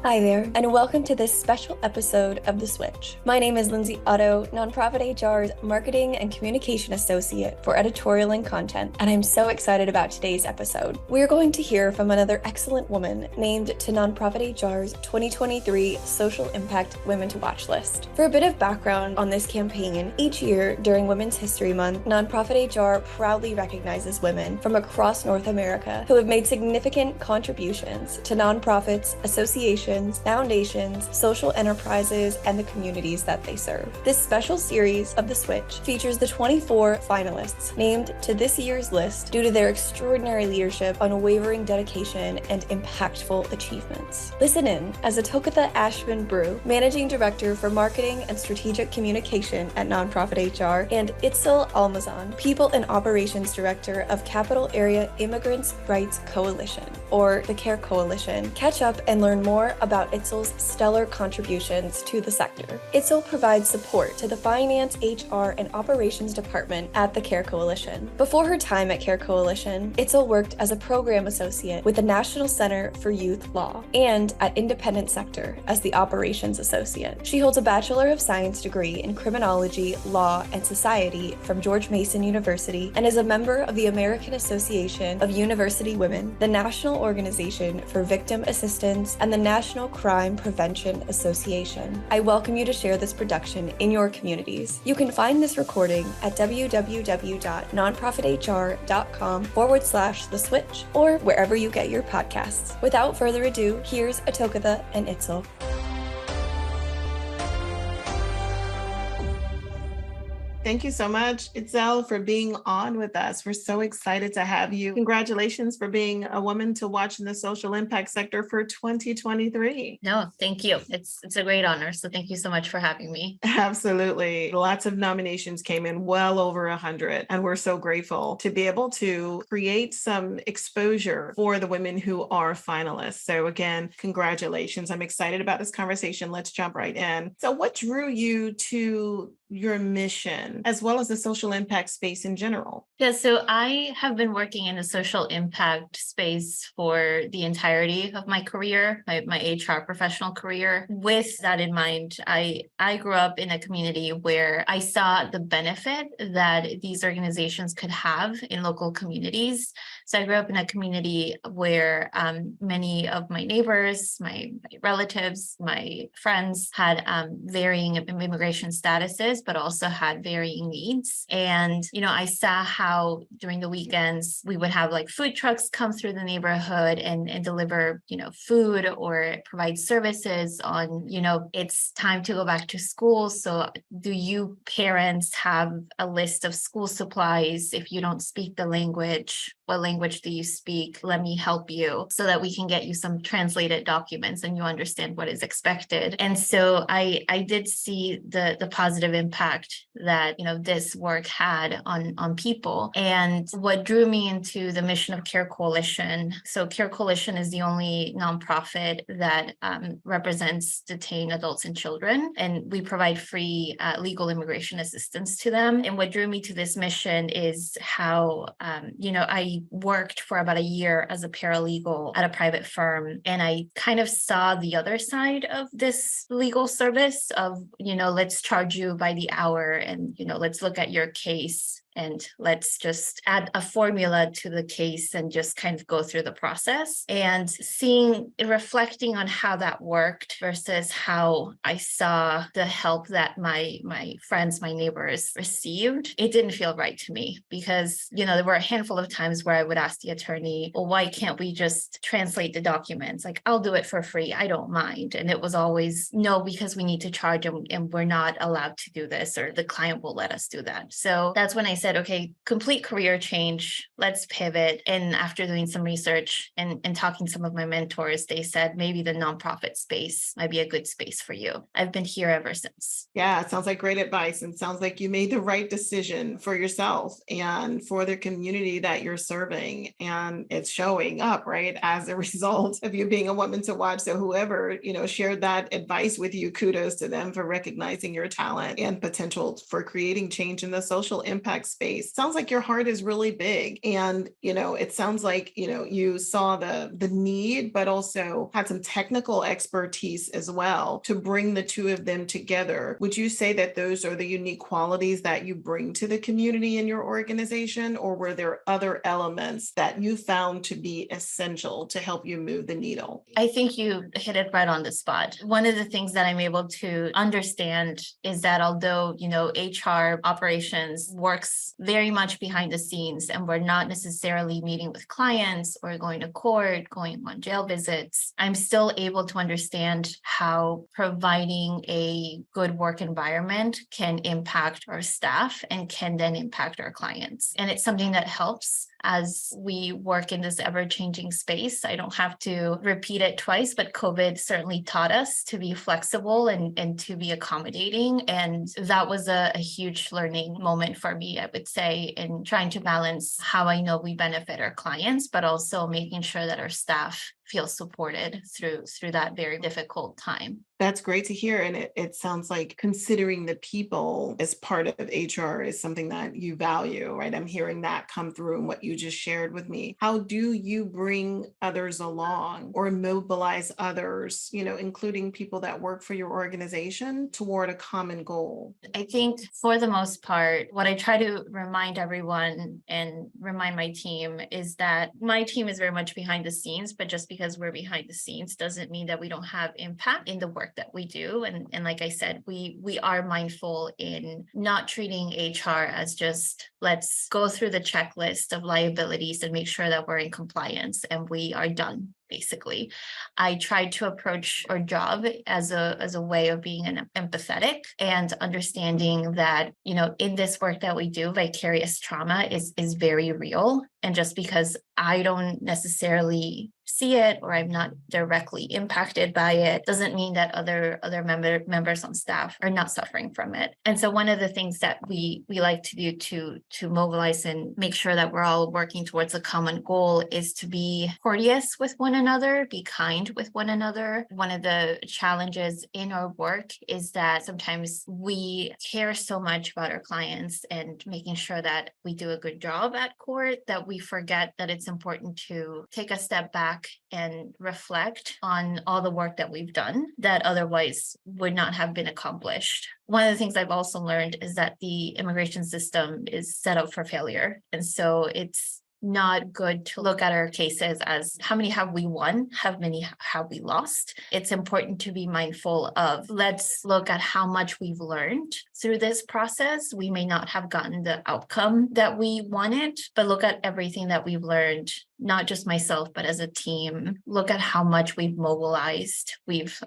Hi there, and welcome to this special episode of The Switch. My name is Lindsay Otto, Nonprofit HR's Marketing and Communication Associate for Editorial and Content, and I'm so excited about today's episode. We're going to hear from another excellent woman named to Nonprofit HR's 2023 Social Impact Women to Watch list. For a bit of background on this campaign, each year during Women's History Month, Nonprofit HR proudly recognizes women from across North America who have made significant contributions to nonprofits, associations, foundations, social enterprises, and the communities that they serve. This special series of The Switch features the 24 finalists named to this year's list due to their extraordinary leadership, unwavering dedication, and impactful achievements. Listen in as Atokatha Ashman Brew, Managing Director for Marketing and Strategic Communication at Nonprofit HR, and Itzel Almazan, People and Operations Director of Capital Area Immigrants' Rights Coalition, or the CARE Coalition, catch up and learn more about Itzel's stellar contributions to the sector. Itzel provides support to the Finance, HR, and Operations Department at the CARE Coalition. Before her time at CARE Coalition, Itzel worked as a program associate with the National Center for Youth Law and at Independent Sector as the Operations Associate. She holds a Bachelor of Science degree in Criminology, Law, and Society from George Mason University and is a member of the American Association of University Women, the National Organization for Victim Assistance, and the National Crime Prevention Association. I welcome you to share this production in your communities. You can find this recording at www.nonprofithr.com/The Switch or wherever you get your podcasts. Without further ado, here's Atokatha and Itzel. Thank you so much, Itzel, for being on with us. We're so excited to have you. Congratulations for being a woman to watch in the social impact sector for 2023. No, thank you. It's a great honor. So thank you so much for having me. Absolutely. Lots of nominations came in, well over 100. And we're so grateful to be able to create some exposure for the women who are finalists. So again, congratulations. I'm excited about this conversation. Let's jump right in. So what drew you to your mission, as well as the social impact space in general? Yeah, so I have been working in the social impact space for the entirety of my career, my HR professional career. With that in mind, I grew up in a community where I saw the benefit that these organizations could have in local communities. So I grew up in a community where many of my neighbors, my relatives, my friends had varying immigration statuses, but also had varying needs. And, I saw how during the weekends, we would have like food trucks come through the neighborhood and deliver, food or provide services on, it's time to go back to school. So do you parents have a list of school supplies? If you don't speak the language, what language do you speak? Let me help you so that we can get you some translated documents and you understand what is expected. And so I did see the positive impact that this work had on people. And what drew me into the mission of CARE Coalition. So CARE Coalition is the only nonprofit that represents detained adults and children, and we provide free legal immigration assistance to them. And what drew me to this mission is how I worked for about a year as a paralegal at a private firm, and I kind of saw the other side of this legal service of let's charge you by the hour and let's look at your case and let's just add a formula to the case and just kind of go through the process. And reflecting on how that worked versus how I saw the help that my friends, my neighbors received, it didn't feel right to me because, there were a handful of times where I would ask the attorney, well, why can't we just translate the documents? Like, I'll do it for free. I don't mind. And it was always, no, because we need to charge them and we're not allowed to do this, or the client will let us do that. So that's when I said, okay, complete career change, let's pivot. And after doing some research and talking to some of my mentors, they said maybe the nonprofit space might be a good space for you. I've been here ever since. Yeah, it sounds like great advice, and sounds like you made the right decision for yourself and for the community that you're serving. And it's showing up, right, as a result of you being a woman to watch. So whoever, shared that advice with you, kudos to them for recognizing your talent and potential for creating change in the social impact space. Sounds like your heart is really big. And, it sounds like, you saw the need, but also had some technical expertise as well to bring the two of them together. Would you say that those are the unique qualities that you bring to the community in your organization, or were there other elements that you found to be essential to help you move the needle? I think you hit it right on the spot. One of the things that I'm able to understand is that although, HR operations works very much behind the scenes, and we're not necessarily meeting with clients or going to court, going on jail visits, I'm still able to understand how providing a good work environment can impact our staff and can then impact our clients. And it's something that helps as we work in this ever-changing space. I don't have to repeat it twice, but COVID certainly taught us to be flexible and to be accommodating. And that was a huge learning moment for me, I would say, in trying to balance how I know we benefit our clients, but also making sure that our staff feel supported through that very difficult time. That's great to hear. And it sounds like considering the people as part of HR is something that you value, right? I'm hearing that come through in what you just shared with me. How do you bring others along or mobilize others, including people that work for your organization, toward a common goal? I think for the most part, what I try to remind everyone and remind my team is that my team is very much behind the scenes, but just because we're behind the scenes doesn't mean that we don't have impact in the work that we do. And like I said, we are mindful in not treating HR as just let's go through the checklist of liabilities and make sure that we're in compliance and we are done. Basically, I tried to approach our job as a way of being empathetic and understanding that, in this work that we do, vicarious trauma is very real. And just because I don't necessarily see it or I'm not directly impacted by it doesn't mean that other members on staff are not suffering from it. And so one of the things that we like to do to mobilize and make sure that we're all working towards a common goal is to be courteous with one another, be kind with one another. One of the challenges in our work is that sometimes we care so much about our clients and making sure that we do a good job at court that we forget that it's important to take a step back and reflect on all the work that we've done that otherwise would not have been accomplished. One of the things I've also learned is that the immigration system is set up for failure. And so it's not good to look at our cases as how many have we won, how many have we lost. It's important to be mindful of, let's look at how much we've learned through this process. We may not have gotten the outcome that we wanted, but look at everything that we've learned, not just myself, but as a team. Look at how much we've mobilized. We've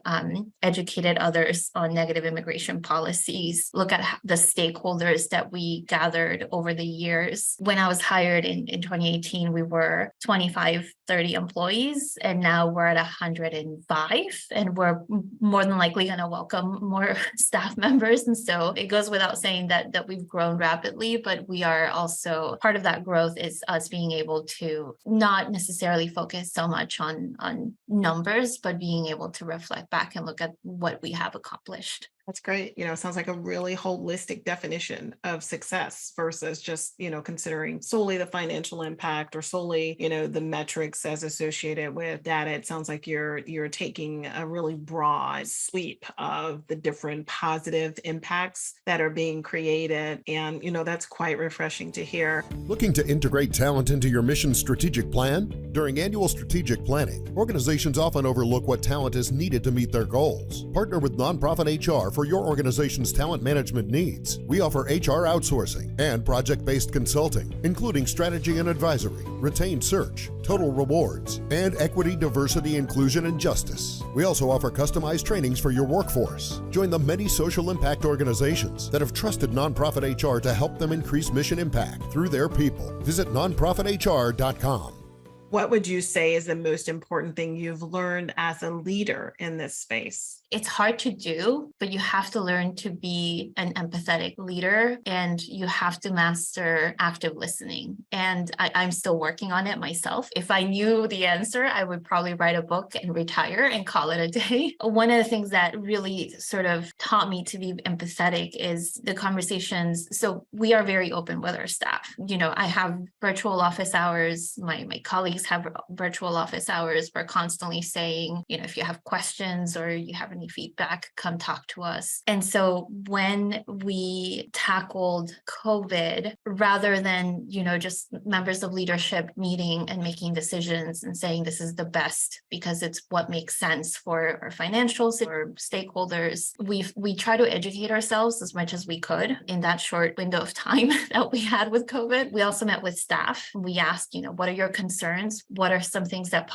educated others on negative immigration policies. Look at the stakeholders that we gathered over the years. When I was hired in 2018, we were 25, 30 employees, and now we're at 105, and we're more than likely going to welcome more staff members. And so it goes without saying that we've grown rapidly, but we are also, part of that growth is us being able to not necessarily focus so much on numbers, but being able to reflect back and look at what we have accomplished. That's great. It sounds like a really holistic definition of success versus just, considering solely the financial impact or solely, the metrics as associated with data. It sounds like you're taking a really broad sweep of the different positive impacts that are being created. And, that's quite refreshing to hear. Looking to integrate talent into your mission strategic plan? During annual strategic planning, organizations often overlook what talent is needed to meet their goals. Partner with nonprofit HR for your organization's talent management needs. We offer HR outsourcing and project-based consulting, including strategy and advisory, retained search, total rewards, and equity, diversity, inclusion, and justice. We also offer customized trainings for your workforce. Join the many social impact organizations that have trusted nonprofit HR to help them increase mission impact through their people. Visit nonprofithr.com. What would you say is the most important thing you've learned as a leader in this space? It's hard to do, but you have to learn to be an empathetic leader, and you have to master active listening. And I'm still working on it myself. If I knew the answer, I would probably write a book and retire and call it a day. One of the things that really sort of taught me to be empathetic is the conversations. So we are very open with our staff. I have virtual office hours. My colleagues have virtual office hours. We're constantly saying, if you have questions or you have any feedback, come talk to us. And so when we tackled COVID, rather than, just members of leadership meeting and making decisions and saying this is the best because it's what makes sense for our financials or stakeholders, we try to educate ourselves as much as we could in that short window of time that we had with COVID. We also met with staff. We asked, what are your concerns? What are some things that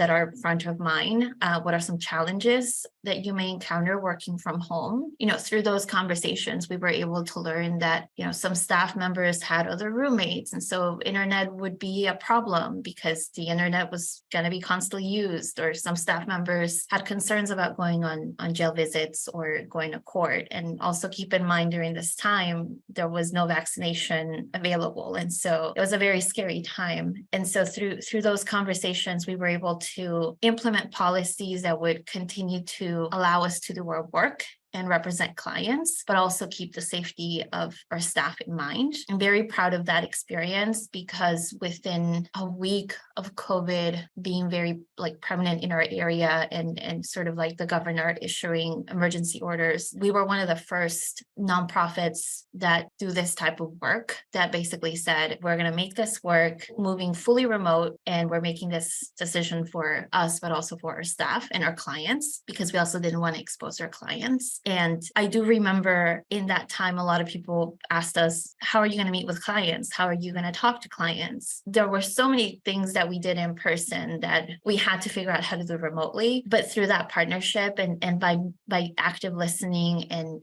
are front of mind? What are some challenges that you may encounter working from home? Through those conversations, we were able to learn that, some staff members had other roommates. And so internet would be a problem because the internet was going to be constantly used, or some staff members had concerns about going on jail visits or going to court. And also keep in mind, during this time, there was no vaccination available. And so it was a very scary time. And so through those conversations, we were able to implement policies that would continue to allow us to do our work and represent clients, but also keep the safety of our staff in mind. I'm very proud of that experience because within a week of COVID being very prominent in our area and sort of like the governor issuing emergency orders, we were one of the first nonprofits that do this type of work that basically said, we're going to make this work moving fully remote, and we're making this decision for us, but also for our staff and our clients, because we also didn't want to expose our clients. And I do remember in that time, a lot of people asked us, how are you going to meet with clients? How are you going to talk to clients? There were so many things that we did in person that we had to figure out how to do remotely. But through that partnership and by active listening and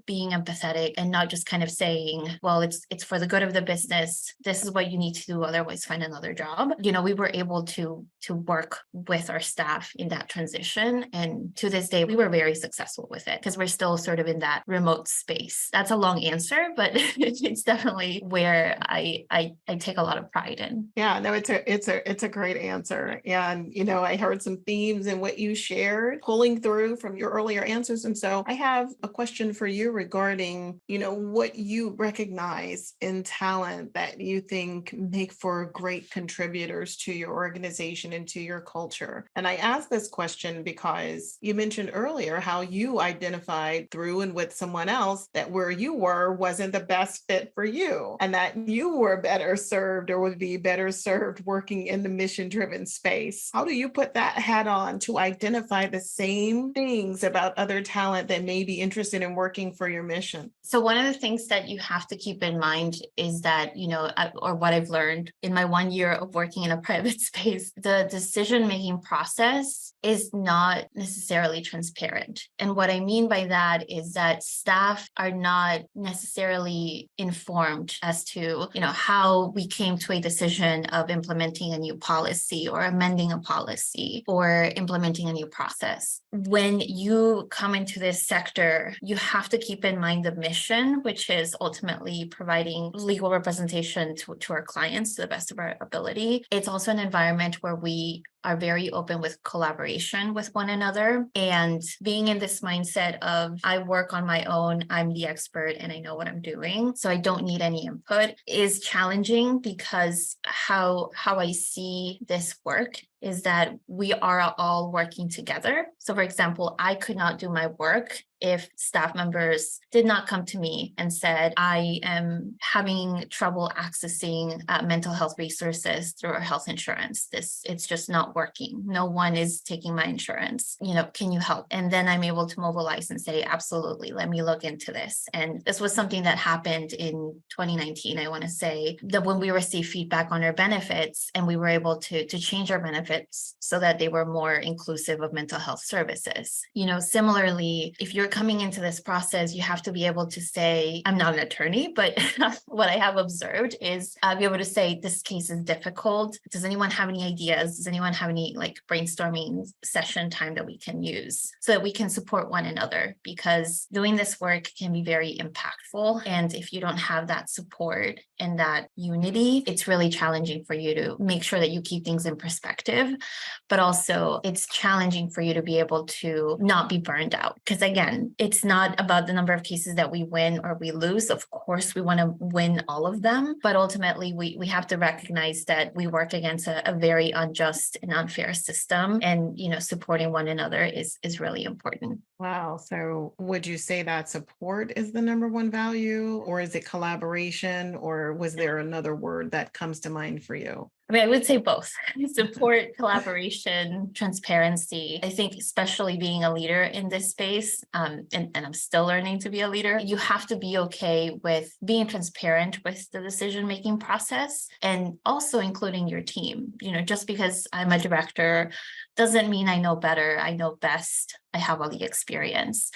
being empathetic and not just kind of saying, well, it's for the good of the business, this is what you need to do, otherwise find another job. We were able to work with our staff in that transition. And to this day, we were very successful with it, because we're still sort of in that remote space. That's a long answer, but it's definitely where I take a lot of pride in. Yeah, no, it's a great answer. And, I heard some themes in what you shared pulling through from your earlier answers. And so I have a question for you regarding, what you recognize in talent that you think make for great contributors to your organization and to your culture. And I ask this question because you mentioned earlier how you identified through and with someone else that where you were wasn't the best fit for you, and that you were better served or would be better served working in the mission-driven space. How do you put that hat on to identify the same things about other talent that may be interested in working for your mission? So one of the things that you have to keep in mind is that, or what I've learned in my 1 year of working in a private space, the decision-making process is not necessarily transparent. And what I mean by that is that staff are not necessarily informed as to, how we came to a decision of implementing a new policy or amending a policy or implementing a new process. When you come into this sector, you have to keep in mind the mission, which is ultimately providing legal representation to our clients to the best of our ability. It's also an environment where we are very open with collaboration with one another, and being in this mindset of I work on my own, I'm the expert and I know what I'm doing, so I don't need any input, is challenging, because how I see this work is that we are all working together. So for example, I could not do my work if staff members did not come to me and said, I am having trouble accessing mental health resources through our health insurance. It's just not working. No one is taking my insurance. Can you help? And then I'm able to mobilize and say, absolutely, let me look into this. And this was something that happened in 2019. I want to say that when we received feedback on our benefits and we were able to change our benefits benefits so that they were more inclusive of mental health services. Similarly, if you're coming into this process, you have to be able to say, I'm not an attorney, but what I have observed is be able to say, this case is difficult. Does anyone have any ideas? Does anyone have any brainstorming session time that we can use so that we can support one another? Because doing this work can be very impactful. And if you don't have that support and that unity, it's really challenging for you to make sure that you keep things in perspective. But also it's challenging for you to be able to not be burned out. Because again, it's not about the number of cases that we win or we lose. Of course, we want to win all of them. But ultimately, we have to recognize that we work against a very unjust and unfair system. And, supporting one another is really important. Wow. So would you say that support is the number one value, or is it collaboration, or was there another word that comes to mind for you? I would say both. Support, collaboration, transparency. I think especially being a leader in this space, and I'm still learning to be a leader, you have to be okay with being transparent with the decision-making process and also including your team. Just because I'm a director doesn't mean I know better, I know best, I have all the experience.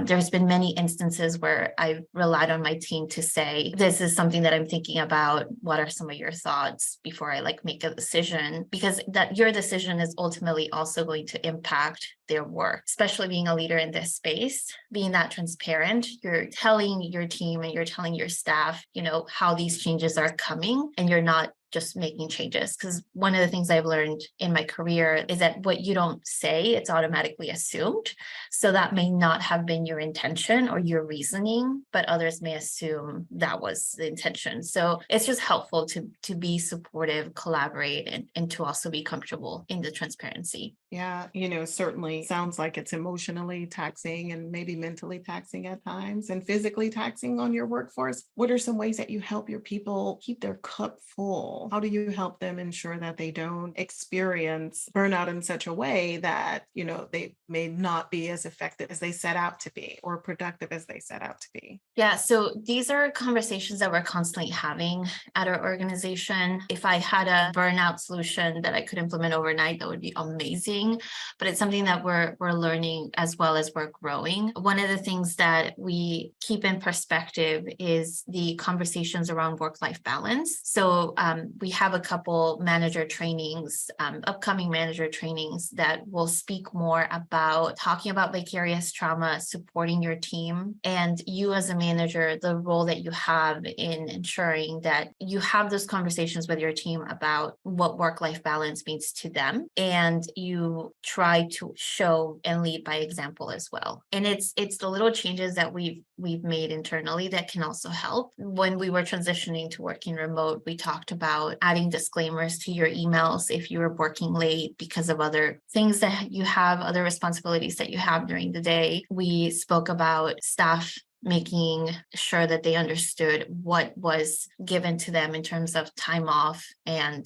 There's been many instances where I relied on my team to say, this is something that I'm thinking about. What are some of your thoughts before I make a decision? Because that your decision is ultimately also going to impact their work, especially being a leader in this space, being that transparent. You're telling your team and you're telling your staff, how these changes are coming, and you're not just making changes. Because one of the things I've learned in my career is that what you don't say, it's automatically assumed. So that may not have been your intention or your reasoning, but others may assume that was the intention. So it's just helpful to be supportive, collaborate, and to also be comfortable in the transparency. Yeah, certainly sounds like it's emotionally taxing and maybe mentally taxing at times and physically taxing on your workforce. What are some ways that you help your people keep their cup full? How do you help them ensure that they don't experience burnout in such a way that, they may not be as effective as they set out to be or productive as they set out to be? Yeah, so these are conversations that we're constantly having at our organization. If I had a burnout solution that I could implement overnight, that would be amazing. But it's something that we're learning as well as we're growing. One of the things that we keep in perspective is the conversations around work-life balance. So we have a couple manager trainings, upcoming manager trainings that will speak more about talking about vicarious trauma, supporting your team, and you as a manager, the role that you have in ensuring that you have those conversations with your team about what work-life balance means to them, and you try to show and lead by example as well. And it's the little changes that we've made internally that can also help. When we were transitioning to working remote, we talked about adding disclaimers to your emails if you were working late because of other things that you have, other responsibilities that you have during the day. We spoke about staff making sure that they understood what was given to them in terms of time off and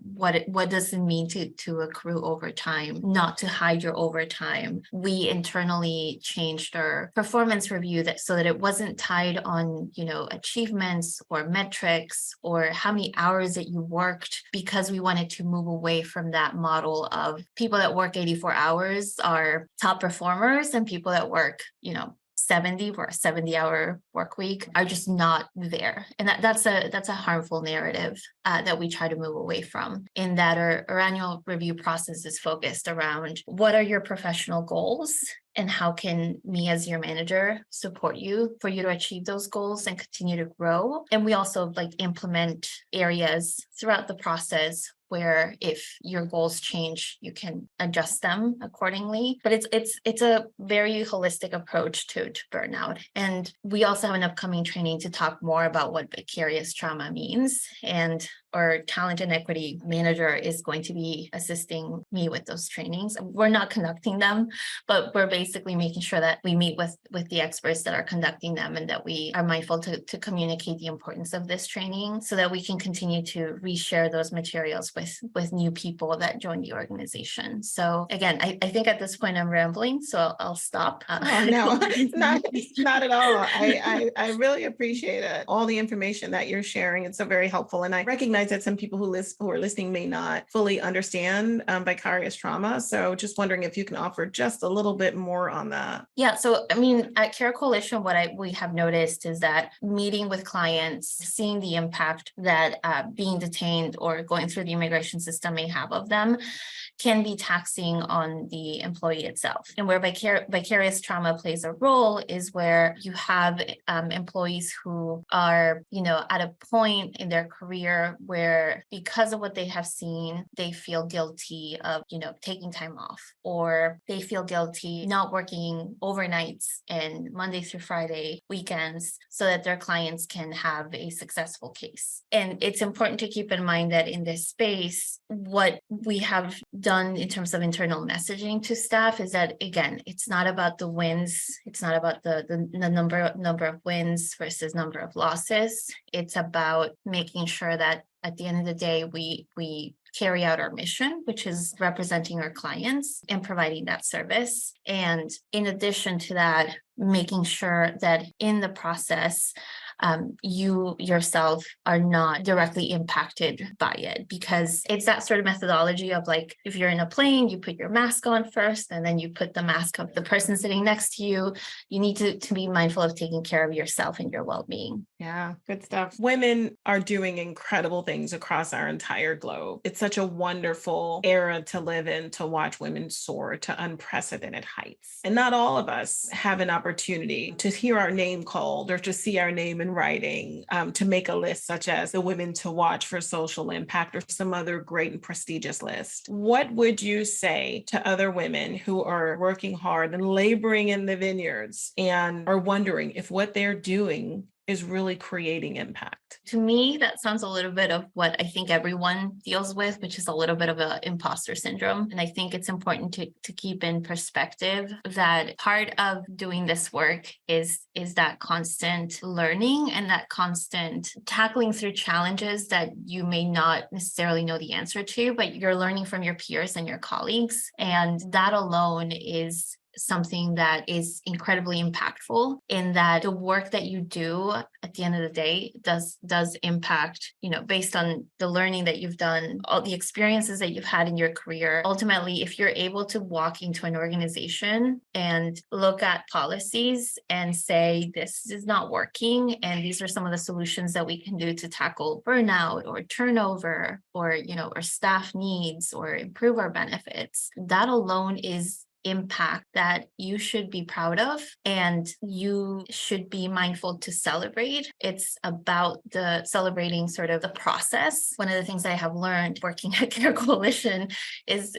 what does it mean to accrue overtime, not to hide your overtime. We internally changed our performance review so that it wasn't tied on, achievements or metrics or how many hours that you worked, because we wanted to move away from that model of people that work 84 hours are top performers and people that work, 70 for a 70-hour work week are just not there. And that's a harmful narrative that we try to move away from, in that our annual review process is focused around what are your professional goals and how can me as your manager support you for you to achieve those goals and continue to grow. And we also implement areas throughout the process where if your goals change, you can adjust them accordingly. But it's a very holistic approach to burnout. And we also have an upcoming training to talk more about what vicarious trauma means. And our talent and equity manager is going to be assisting me with those trainings. We're not conducting them, but we're basically making sure that we meet with the experts that are conducting them, and that we are mindful to communicate the importance of this training so that we can continue to reshare those materials with new people that join the organization. So again, I think at this point I'm rambling, so I'll stop. Oh, no, not at all. I really appreciate it. All the information that you're sharing. It's so very helpful. And I recognize recognize that some people who are listening may not fully understand vicarious trauma. So just wondering if you can offer just a little bit more on that. Yeah. So, I mean, at Care Coalition, we have noticed is that meeting with clients, seeing the impact that being detained or going through the immigration system may have of them can be taxing on the employee itself. And where vicarious trauma plays a role is where you have employees who are, at a point in their career where because of what they have seen, they feel guilty of, taking time off, or they feel guilty not working overnights and Monday through Friday weekends so that their clients can have a successful case. And it's important to keep in mind that in this space, what we have done in terms of internal messaging to staff is that, again, it's not about the wins. It's not about the number of wins versus number of losses. It's about making sure that at the end of the day, we carry out our mission, which is representing our clients and providing that service. And in addition to that, making sure that in the process, you yourself are not directly impacted by it, because it's that sort of methodology of like, if you're in a plane, you put your mask on first, and then you put the mask of the person sitting next to you. You need to be mindful of taking care of yourself and your well-being. Yeah, good stuff. Women are doing incredible things across our entire globe. It's such a wonderful era to live in, to watch women soar to unprecedented heights. And not all of us have an opportunity to hear our name called or to see our name in writing, to make a list such as the Women to Watch for Social Impact or some other great and prestigious list. What would you say to other women who are working hard and laboring in the vineyards and are wondering if what they're doing is really creating impact? To me, that sounds a little bit of what I think everyone deals with, which is a little bit of an imposter syndrome. And I think it's important to keep in perspective that part of doing this work is that constant learning and that constant tackling through challenges that you may not necessarily know the answer to, but you're learning from your peers and your colleagues. And that alone is something that is incredibly impactful, in that the work that you do at the end of the day does impact, based on the learning that you've done, all the experiences that you've had in your career. Ultimately, if you're able to walk into an organization and look at policies and say, this is not working, and these are some of the solutions that we can do to tackle burnout or turnover or, or staff needs or improve our benefits, that alone is impact that you should be proud of and you should be mindful to celebrate. It's about the celebrating sort of the process. One of the things I have learned working at Care Coalition is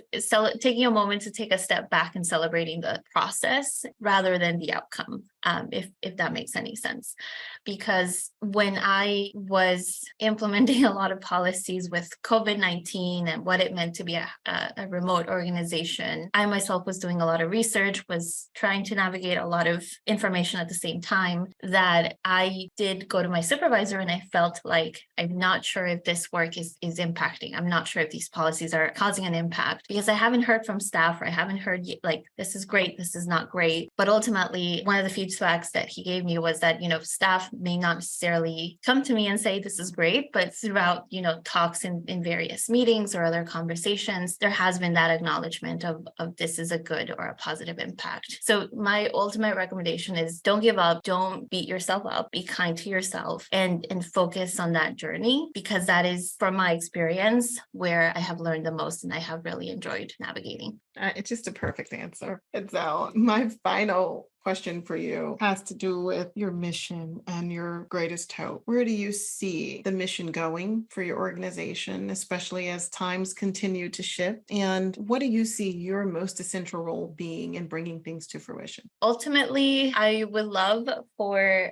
taking a moment to take a step back and celebrating the process rather than the outcome, if that makes any sense. Because when I was implementing a lot of policies with COVID-19 and what it meant to be a remote organization, I myself was doing a lot of research, was trying to navigate a lot of information at the same time, that I did go to my supervisor and I felt like, I'm not sure if this work is impacting. I'm not sure if these policies are causing an impact, because I haven't heard from staff, or I haven't heard like, this is great, this is not great. But ultimately, one of the feedbacks that he gave me was that, staff may not necessarily come to me and say, this is great, but throughout, talks in various meetings or other conversations, there has been that acknowledgement of this is a good or a positive impact. So my ultimate recommendation is, don't give up, don't beat yourself up, be kind to yourself and focus on that journey, because that is, from my experience, where I have learned the most and I have really enjoyed navigating. It's just a perfect answer. Itzel, my final question for you has to do with your mission and your greatest hope. Where do you see the mission going for your organization, especially as times continue to shift? And what do you see your most essential role being in bringing things to fruition? Ultimately, I would love for,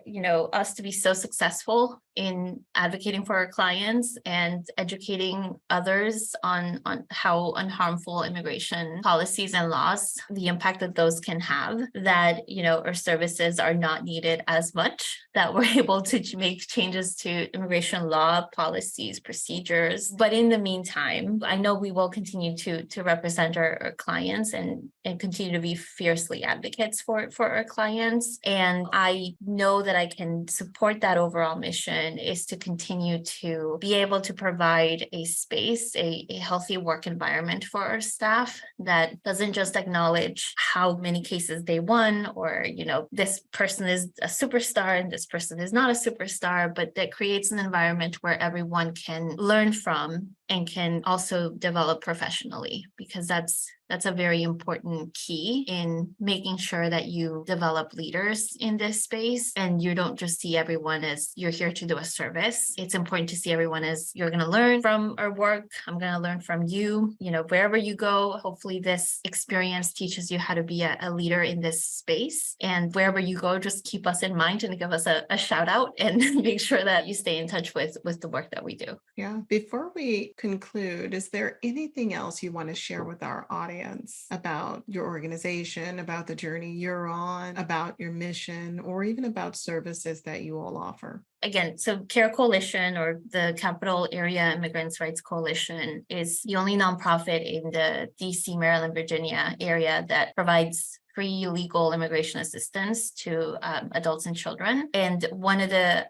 us to be so successful in advocating for our clients and educating others on how unharmful immigration policies and laws, the impact that those can have, that, our services are not needed as much, that we're able to make changes to immigration law, policies, procedures. But in the meantime, I know we will continue to represent our clients and and continue to be fiercely advocates for our clients. And I know that I can support that overall mission is to continue to be able to provide a space, a healthy work environment for our staff that doesn't just acknowledge how many cases they won, or, this person is a superstar and this person is not a superstar, but that creates an environment where everyone can learn from and can also develop professionally, because that's a very important key in making sure that you develop leaders in this space and you don't just see everyone as you're here to do a service. It's important to see everyone as you're going to learn from our work. I'm going to learn from you, wherever you go. Hopefully this experience teaches you how to be a leader in this space. And wherever you go, just keep us in mind and give us a shout out and make sure that you stay in touch with the work that we do. Yeah. Before we conclude, is there anything else you want to share with our audience about your organization, about the journey you're on, about your mission, or even about services that you all offer? Again, so CARE Coalition, or the Capital Area Immigrants' Rights Coalition, is the only nonprofit in the DC, Maryland, Virginia area that provides free legal immigration assistance to adults and children. And one of the,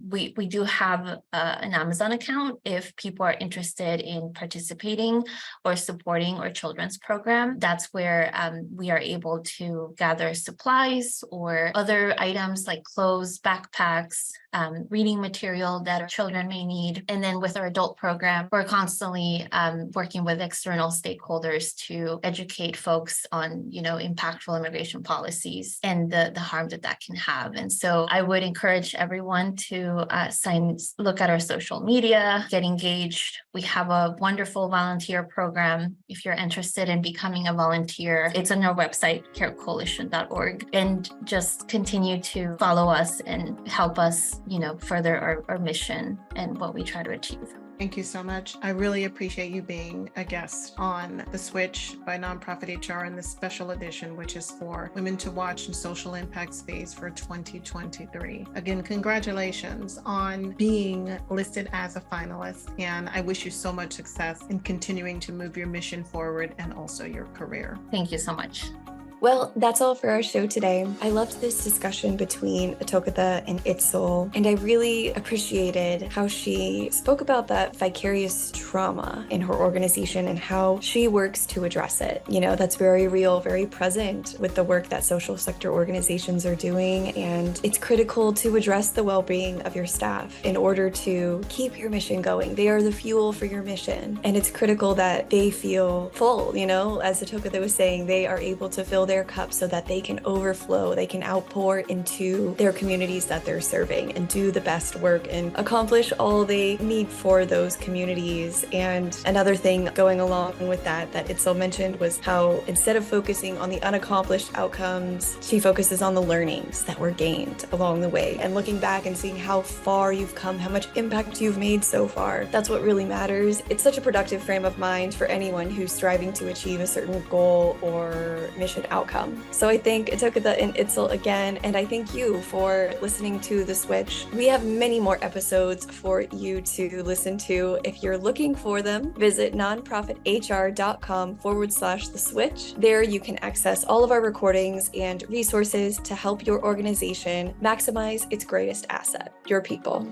we do have an Almazan account if people are interested in participating or supporting our children's program. That's where we are able to gather supplies or other items like clothes, backpacks, reading material that our children may need. And then with our adult program, we're constantly working with external stakeholders to educate folks on, impactful immigration policies and the harm that can have. And so I would encourage everyone to look at our social media, get engaged. We have a wonderful volunteer program. If you're interested in becoming a volunteer, it's on our website, carecoalition.org, and just continue to follow us and help us, further our mission and what we try to achieve. Thank you so much. I really appreciate you being a guest on The Switch by Nonprofit HR in this special edition, which is for Women to Watch in Social Impact Space for 2023. Again, congratulations on being listed as a finalist, and I wish you so much success in continuing to move your mission forward and also your career. Thank you so much. Well, that's all for our show today. I loved this discussion between Atokatha and Itzel, and I really appreciated how she spoke about that vicarious trauma in her organization and how she works to address it. That's very real, very present with the work that social sector organizations are doing, and it's critical to address the well-being of your staff in order to keep your mission going. They are the fuel for your mission, and it's critical that they feel full, as Atokatha was saying, they are able to fill their cup so that they can overflow, they can outpour into their communities that they're serving and do the best work and accomplish all they need for those communities. And another thing going along with that Itzel mentioned was how instead of focusing on the unaccomplished outcomes, she focuses on the learnings that were gained along the way and looking back and seeing how far you've come, how much impact you've made so far. That's what really matters. It's such a productive frame of mind for anyone who's striving to achieve a certain goal or mission outcome. So I thank Atokatha and Itzel again, and I thank you for listening to The Switch. We have many more episodes for you to listen to. If you're looking for them, visit nonprofithr.com/The Switch. There you can access all of our recordings and resources to help your organization maximize its greatest asset, your people.